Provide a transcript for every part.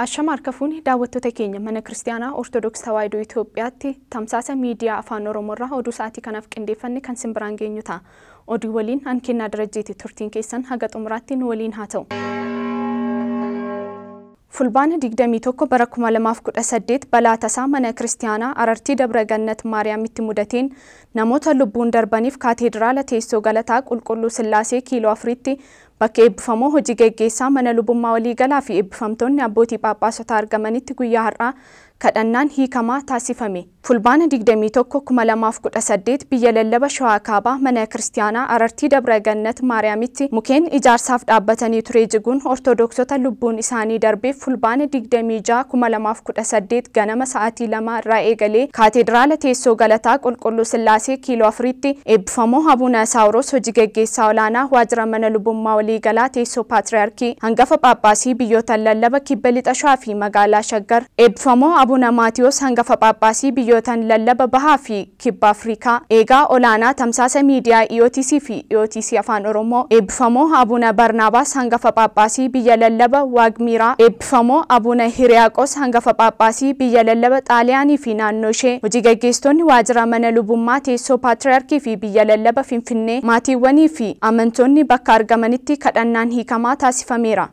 Ashamar Kafuni daawwattoota keenya mana Kiristaanaa Ortodoksii Tawaahidoo Itoophiyaatti tamsaasa miidiyaa afaan Oromoorraa oduu sa'aatii kanaaf qindeeffanne kan simbiraan geenyu ta'a. Oduu waliin Hankennaa Darajjeeti turtiin keessan haga xumuraatti nu waliin haa ta'u. Fulbaana 21 bara 2018 balaa tasaa mana Kiristaanaa Arartii Dabra Gannat Maariyaamitti mudateen namoota lubbuun darbaniif kaateediraala teessoo Galataa Qulqulluu Sillaasee kiiloo 4tti bakka eebbifamoo hojii geggeessaa mana lubummaa waliigalaa fi eebbifamtoonni abbootii phaaphaasota argamanitti guyyaa har'aa kadhannaan hiikamaa taasifame. Fulbaana 21 2018 biyya lallaba Shawaa Kaabaa mana Kiristaanaa Arartii Dabra Gannat Maariyaamitti mukeen ijaarsaaf dhaabbatanii ture jiguun Ortodoksota lubbuun isaanii darbeef fulbaana 26 2018 ganama sa'aatii 2 irraa eegalee kaateediraala teessoo Galataa Qulqulluu Sillaasee kiiloo 4tti eebbifamoo Abuna Saawuroos hojii geggeessaa olaanaa waajjira mana lubummaa waliigalaa teessoo Paatriyaarkii hangafa Phaaphaasii biyyoota lallaba kibba lixa Shawaa fi magaalaa Shaggar eebbifamoo Abuna Maatiyos hangafa Phaaphaasii biyyoota lallaba bahaa fi kibba Afrikaa eegaa olaanaa tamsaasa miidiyaa EOTC fi EOTC afaan Oromoo eebbifamoo Abuna Barnaabaas hangafa Phaaphaasii biyya lallaba Waagmiraa eebbifamoo Abuna Hiriyaaqos hangafa Phaaphaasii biyya lallaba Xaaliyaanii fi naannoo ishee hojii geggeessitoonni waajjira mana lubummaa teessoo Paatriyaarkii fi biyya lallaba Finfinnee maatiiwwanii fi amantoonni bakka argamanitti kadhannaan hiikamaa taasifameera.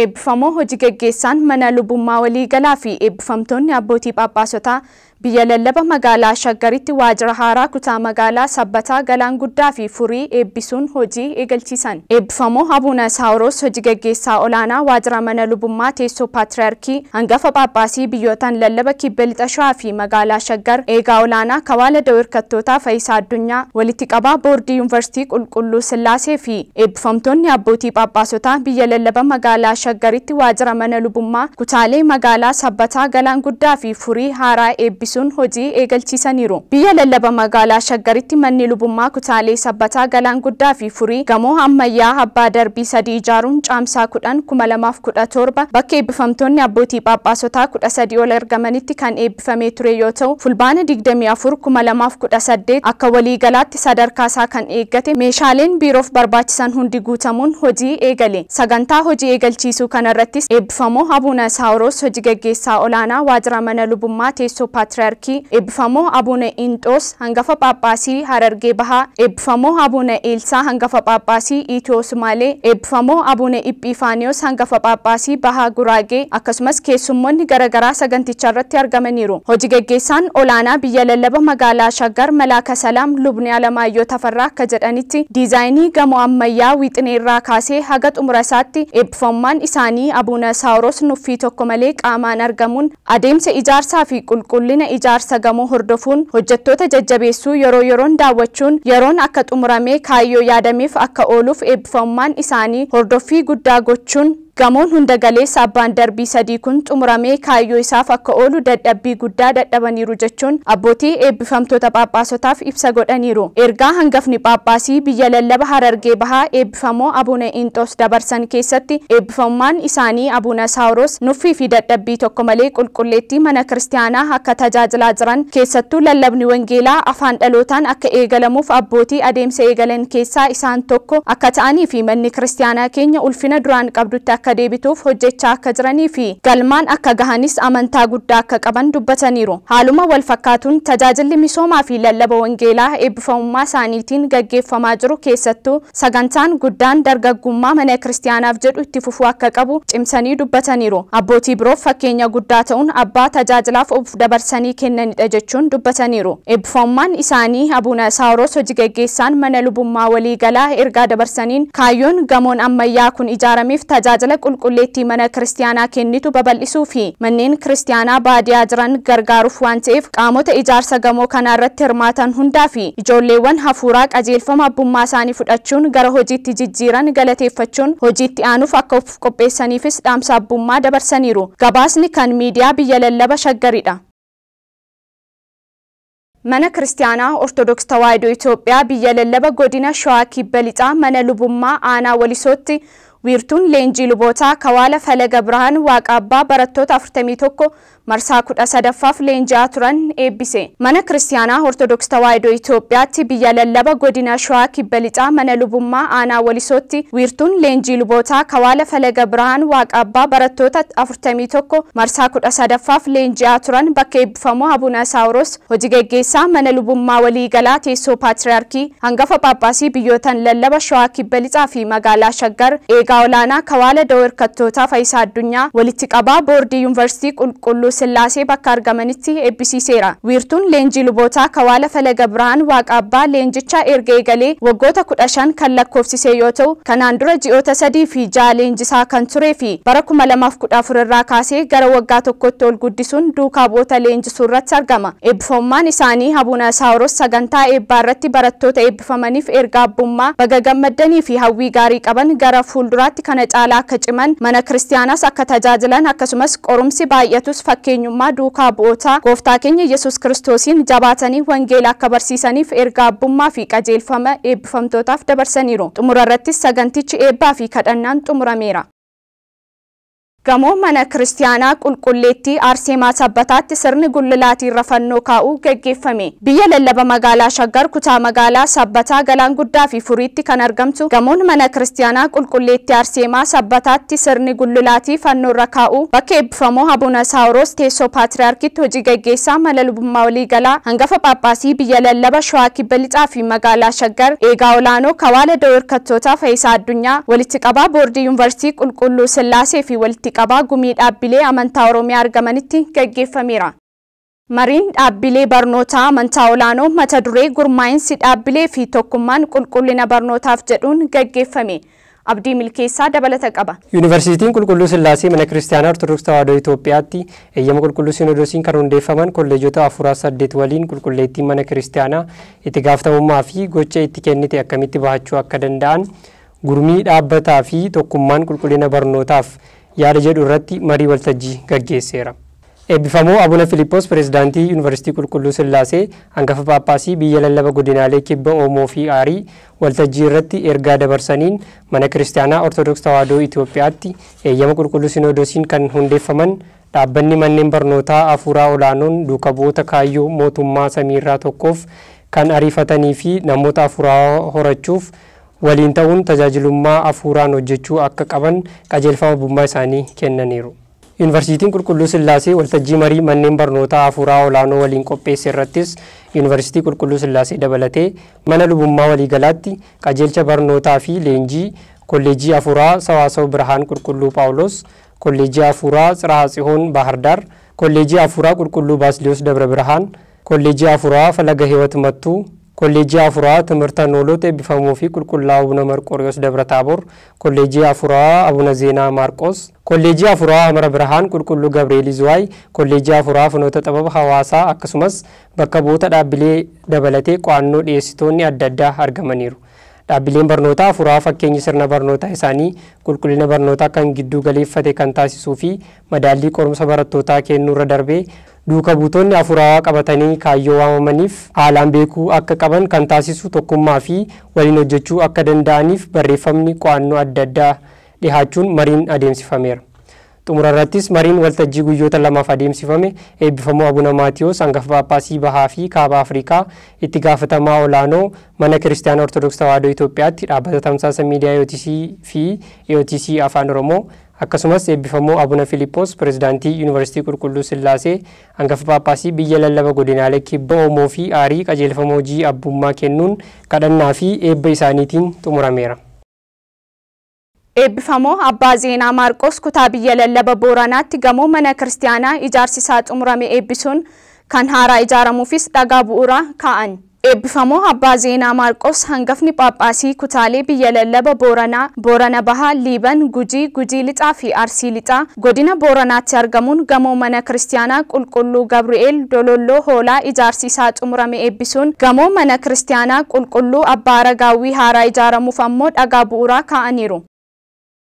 Eebbifamoo hojii geggeessaan mana lubummaa waliigalaa fi eebbifamtoonni abbootii phaaphaasota biyya lallaba magaalaa Shaggaritti waajjira haaraa kutaa magaalaa Sabbataa Galaan Guddaa fi Furii eebbisuun hojii eegalchiisan. Eebbifamoo Abuna Saawuroos hojii geggeessaa olaanaa waajjira mana lubummaa teessoo Paatriyaarkii hangafa Phaaphaasii biyyootaan lallaba kibba lixa Shawaa fi magaalaa Shaggar eegaa olaanaa kawaala dawirkattootaa Faayisaa Addunyaa walitti qabaa boordii yuunivarsiitii Qulqulluu Sillaasee fi eebbifamtoonni abbootii phaaphaasota biyya lallaba magaalaa Shaggaritti waajjira mana lubummaa kutaalee magaalaa Sabbataa Galaan Guddaa fi Furii haaraa eebbisuun hojii eegalchiisaniiru. Biyya lallaba magaalaa Shaggaritti manni lubummaa kutaalee Sabbataa Galaan Guddaa fi Furii gamoo ammayyaa abbaa darbii 3 ijaaruun caamsaa 10 2017 bakka eebbifamtoonni abbootii phaaphaasota 13 ol argamanitti kan eebbifamee ture yoo ta'u fulbaana 24 2018 akka waliigalaatti sadarkaa isaa kan eeggate meeshaaleen biiroof barbaachisan hundi guutamuun hojii eegale. Sagantaa hojii eegalchiisuu kanarrattis eebbifamoo Abuna Saawuroos hojii geggeessaa olaanaa waajjira mana lubummaa teessoo Paatriyaarkii eebbifamoo Abuna Inxoos hangafa Phaaphaasii Harargee Bahaa eebbifamoo Abuna Eelsaa hangafa Phaaphaasii Itiyoo Sumaalee eebbifamoo Abuna Iphiifaaniyoos hangafa Phaaphaasii Bahaa Guraagee akkasumas keessummoonni garaagaraa saganticha irratti argamaniiru. Hojii geggeessaan olaanaa biyya lallaba magaalaa Shaggar Malaaka Salaam Lubni Alamaayyoo Tafarraa akka jedhanitti diizaayinii gamoo ammayyaa wixinee irraa kaasee haga xumura isaatti eebbifamummaan isaanii Abuna Saawuroos nuffii tokko malee qaamaan argamuun adeemsa ijaarsaa fi qulqullina ijaarsa gamoo hordofuun hojjettoota jajjabeessuu yeroo yeroon daawwachuun yeroon akka xumuramee kaayyoo yaadameef akka ooluuf eebbifamummaan isaanii hordoffii guddaa gochuun gamoon hunda galeessa abbaan darbii 3 kun xumuramee kaayyoo isaaf akka oolu dadhabbii guddaa dadhabaniiru jechuun abbootii eebbifamtoota phaaphaasootaaf ibsa godhaniiru. Ergaa hangafni Phaaphaasii biyya lallaba Harargee Bahaa eebbifamoo Abuna Inxoos dabarsan keessatti eebbifamummaan isaanii Abuna Saawuroos nuffii fi dadhabbii tokko malee qulqulleettii mana Kiristaanaa akka tajaajilaa jiran keessattuu lallabni wangeelaa afaan dhalootaan akka eegalamuuf abbootii adeemsa eegalan keessaa isaan tokko akka ta'anii fi manni Kiristaanaa keenya ulfina duraan qabdutti akka deebituuf hojjechaa akka jiranii fi galmaan akka gahanis amantaa guddaa akka qaban dubbataniiru. Haaluma wal fakkaatuun tajaajilli misoomaa fi lallaba wangeelaa eebbifamummaa isaaniitiin gaggeeffamaa jiru keessattuu sagantaan guddaan dargaggummaa mana Kiristaanaaf jedhu itti fufuu akka qabu cimsanii dubbataniiru. Abbootii biroof fakkeenya guddaa ta'uun abbaa tajaajilaaf of dabarsanii kennanidha jechuun dubbataniiru. Eebbifamummaan isaanii Abuna Saawuroos hojii geggeessaan mana lubummaa waliigalaa ergaa dabarsaniin kaayyoon gamoon ammayyaa kun ijaarameef tajaajila qulqulleettii mana Kiristaanaa kennitu babal'isuu fi manneen Kiristaanaa baadiyaa jiran gargaaruuf waan ta'eef qaamota ijaarsa gamoo kanaa irratti hirmaatan hundaa fi ijoolleewwan hafuuraa qajeelfama abbummaa isaanii fudhachuun gara hojiitti jijjiiran galateeffachuun hojiitti aanuuf akka of qopheessaniifis dhaamsa abbummaa dabarsaniiru. Gabaasni kan miidiyaa biyya lallaba Shaggaridha. Mana Kiristaanaa Ortodoksii Tawaahidoo Itoophiyaa biyya lallaba godina Shawaa kibba lixaa mana lubummaa aanaa Walisootti wiirtuun leenjii luboota kawaala falaga birhaan waaqabbaa barattoota 41 marsaa 13ffaaf leenji'aa turan eebbise. Mana Kiristaanaa Ortodoksii Tawaahidoo Itoophiyaatti biyya lallaba godina Shawaa Kibba Lixaa mana lubummaa aanaa Walisootti wiirtuun leenjii luboota kawaala falaga birhaan waaqabbaa barattoota 41 marsaa 13ffaaf leenji'aa turan bakka eebbifamoo Abuna Saawuros hojii gaggeessaa mana lubummaa waliigalaa teessoo paatriyaarkii hangafa Phaaphaasii biyyootan lallaba Shawaa Kibba Lixaa fi magaalaa Shaggar eegaa olaanaa kawaala daawwattootaa Faayisaa Addunyaa walitti qabaa boordii yuunivarsiitii qulqulluu Sillaasee bakka argamanitti eebbisiiseera. Wiirtuun leenjii luboota kawaala falaga birhaan waaqabbaa leenjicha erga eegalee waggoota 15 kan lakkoofsisee yoo ta'u kanaan dura ji'oota 3 fi 6 leenjisaa kan turee fi bara 2014 irraa kaasee gara waggaa tokkotti ol guddisuun duukaa bu'oota leenjisuu irratti argama. Eebbifamummaan isaanii Abuna Saawuros sagantaa eebbaa irratti barattoota eebbifamaniif erga abbummaa baga gammadanii fi hawwii gaarii qaban gara fuulduraatti kana caalaa akka ciman mana kiristaanaas akka tajaajilan akkasumas qorumsi baay'atus fakkeenyummaa duukaa bu'oota gooftaa keenya Yesuus Kiristoosiin jabaatanii wangeela akka barsiisaniif erga abbummaa fi qajeelfama eebbifamtootaaf dabarsaniiru. Xumura irrattis sagantichi eebbaa fi kadhannaan xumurameera. Gamoo mana kiristaanaa qulqulleettii Arseemaa Sabbataatti sirni gullilaatii rafannoo kaa'uu gaggeeffame. Biyya lallaba magaalaa Shaggar kutaa magaalaa Sabbataa Galaan Guddaa fi Furiitti kan argamtu gamoon mana kiristaanaa qulqulleettii Arseemaa Sabbataatti sirni gullilaatii fannoo irra kaa'uu bakka eebbifamoo Abuna Saawuros teessoo paatriyaarkiitti hojii gaggeessaa mana lubummaa waliigalaa hangafa Phaaphaasii biyya lallaba Shawaa Kibba Lixaa fi magaalaa Shaggar eegaa olaanoo kawaala daawwattootaa Faayisaa Addunyaa walitti qabaa boordii yuunivarsiitii qulqulluu Sillaasee fi walitti qabaa gumii dhaabbilee amantaa Oromiyaa argamanitti gaggeeffameera. Mariin dhaabbilee barnootaa amantaa olaanoo mata duree gurmaa'insi dhaabbilee fi tokkummaan qulqullina barnootaaf jedhuun gaggeeffame. Abdii Milkeessaa dabalata qaba. Yuunivarsiitiin Qulqulluu Sillaasee mana Kiristaanaa Ortodoksii Tawaahidoo Itoophiyaatti eeyyama qulqulluu Sinodoosiin kan hundeeffaman kolleejota 4-8 waliin qulqulleettiin mana kiristaanaa itti gaafatamummaa fi gocha itti kennite akkamitti bahachuu akka danda'an gurmii dhaabbataa fi tokkummaan qulqullina barnootaaf yaada jedhu irratti marii waltajjii gaggeesseera. Eebbifamoo Abuna Filiippoos pirezidaantii Yuunivarsiitii Qulqulluu Sillaasee hangafa Phaaphaasii biyya lallaba godinaalee kibba Oomoo fi Aarii waltajjii irratti ergaa dabarsaniin mana kiristaanaa Ortodoksii Tawaahidoo Itoophiyaatti eeyyama qulqulluu Sinodoosiin kan hundeeffaman dhaabbanni manneen barnootaa hafuuraa olaanoon duuka bu'oota kaayyoo mootummaa samiirraa tokkoof kan ariifatanii fi namoota hafuuraa horachuuf waliin ta'uun tajaajilummaa hafuuraan hojjechuu akka qaban qajeelfama abbummaa isaanii kennaniiru. Yuunivarsiitiin Qulqulluu Sillaasee waltajjii marii manneen barnootaa hafuuraa olaanoo waliin qopheesse irrattis Yuunivarsiitii Qulqulluu Sillaasee dabalatee mana lubummaa waliigalaatti qajeelcha barnootaa fi leenjii kolleejii hafuuraa Sawaasawaa Birhaan Qulqulluu Phaawulos, kolleejii hafuuraa Tsirhaa Tsiyoon Baahirdaar, kolleejii hafuuraa Qulqulluu Baasiliyoos Dabra Birhaan, kolleejii hafuuraa Falaga Hiwat Mattuu, kolleejii hafuuraa Timirta Noolota eebbifamuu fi qulqullaa'uu Abuna Marqooriyoos Dabra Taaboor, kolleejii hafuuraa Abuna Zeenaa Maarqos, kolleejii hafuuraa Amara Birhaan Qulqulluu Gabreelii Zuwaay, kolleejii hafuuraa Funoota Xababa Hawaasaa akkasumas bakka bu'oota dhaabbilee dabalatee qo'annoo dhiyeessitoonni adda addaa argamaniiru. Dhaabbileen barnootaa hafuuraa fakkeenyi sirna barnootaa isaanii qulqullina barnootaa kan gidduu galeeffate kan taasisuu fi madaallii qorumsa barattootaa kennuu irra darbee duuka buutonni hafuuraa qabatanii kaayyoo waamamaniif haalaan beekuu akka qaban kan taasisu tokkummaa fi waliin hojjechuu akka danda'aniif barreeffamni qo'annoo adda addaa dhihaachuun mariin adeemsifameera. Xumura irrattis mariin waltajjii guyyoota lamaaf adeemsifame eebbifamoo Abuna Maatiyoos hangafa Phaaphaasii Bahaa fi Kaaba Afrikaa itti gaafatamaa olaanoo mana kiristaanaa Ortodoksii Tawaahidoo Itoophiyaatti dhaabbata tamsaasa miidiyaa EOTC fi EOTC Afaan Oromoo akkasumas eebbifamoo Abuna Filiippoos pirezidaantii Yuunivarsiitii Qulqulluu Sillaasee hangafa Phaaphaasii biyya lallaba godinaalee kibba Oomoo fi Aarii qajeelfama hojii abbummaa kennuun kadhannaa fi eebba isaaniitiin xumurameera. Eebbifamoo Abbaa Zeenaa Maarqos kutaa biyya lallaba Booranaatti gamoo mana kiristaanaa ijaarsi isaa xumurame eebbisuun kan haaraa ijaaramuufis dhagaa bu'uuraa kaa'an. Eebbifamoo Abbaa Zeenaa Maarqos hangafni Phaaphaasii kutaalee biyya lallaba Booranaa, Boorana Bahaa, Liiban, Gujii Lixaa fi Arsii Lixaa godina Booranaatti argamuun gamoo mana kiristaanaa Qulqulluu Gabri'eel Dololloo Hoolaa ijaarsi isaa xumurame eebbisuun gamoo mana kiristaanaa Qulqulluu Abbaa Aragaawwii haaraa ijaaramuuf ammoo dhagaa bu'uuraa kaa'aniiru.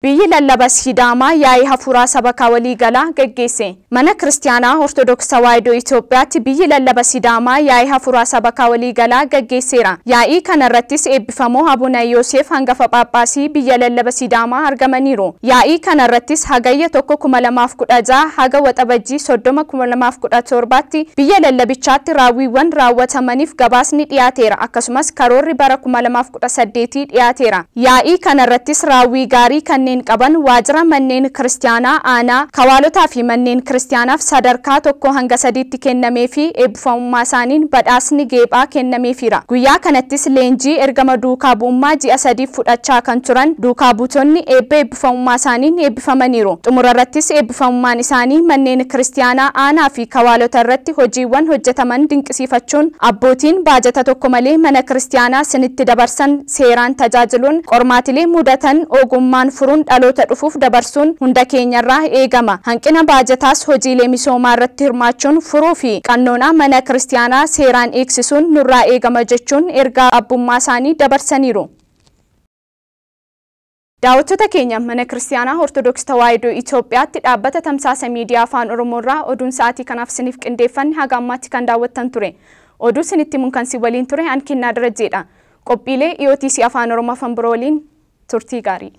Biyyi lallabaa Sidaamaa yaa'ii hafuuraa sabakaa walii galaa geggeesse. Mana Kiristaanaa Ortodoksii Tawaahidoo Itoophiyaatti biyyi lallabaa Sidaamaa yaa'ii hafuuraa sabakaa walii galaa geggeesseera. Yaa'ii kanarrattis eebbifamoo Abuna Yoosef hangafa Phaaphaasii biyya lallabaa Sidaamaa argamaniiru. Yaa'ii kanarrattis hagayya 2016 haga waxabajjii 30/2017 biyya lallabichaatti raawwiiwwan raawwatamaniif gabaasni dhiyaateera. Akkasumas karoorri bara 2018 dhiyaateera. Yaa'ii kanarrattis raawwii gaarii kanneen qaban waajjira manneen kiristaanaa aanaa kawaalotaa fi manneen kiristaanaaf sadarkaa 1 hanga 3tti kennamee fi eebbifamummaa isaaniin badhaasni geephaa kennameefira. Guyyaa kanattis leenjii ergama duukaa bu'ummaa ji'a 3 fudhachaa kan turan duukaa buutonni eebbifamummaa isaaniin eebbifamaniiru. Xumurarrattis eebbifamummaan isaanii manneen kiristaanaa aanaa fi kawaalota irratti hojiiwwan hojjetaman dinqisiifachuun abbootiin baajata tokko malee mana kiristaanaa sinitti dabarsan seeraan tajaajiluun qormaatilee mudatan ogummaan furuun dhaloota dhufuuf dabarsuun hunda keenyarraa eegama. Hanqina baajataas hojiilee misoomaa irratti hirmaachuun furuu fi qannoona mana kiristaanaa seeraan eegsisuun nurraa eegama jechuun ergaa abbummaa isaanii dabarsaniiru. Daawwattoota keenya mana kiristaanaa Ortodoksii Tawaahidoo Itoophiyaatti dhaabbata tamsaasa miidiyaa afaan Oromoorraa oduun sa'aatii kanaaf siniif qindeeffanne haga ammaatti kan daawwattan ture. Oduu sinitti mun kan si waliin ture Ankinnaa Darajjeedha. Qophiilee EOTC afaan Oromoo afaan biroo waliin turtii gaarii.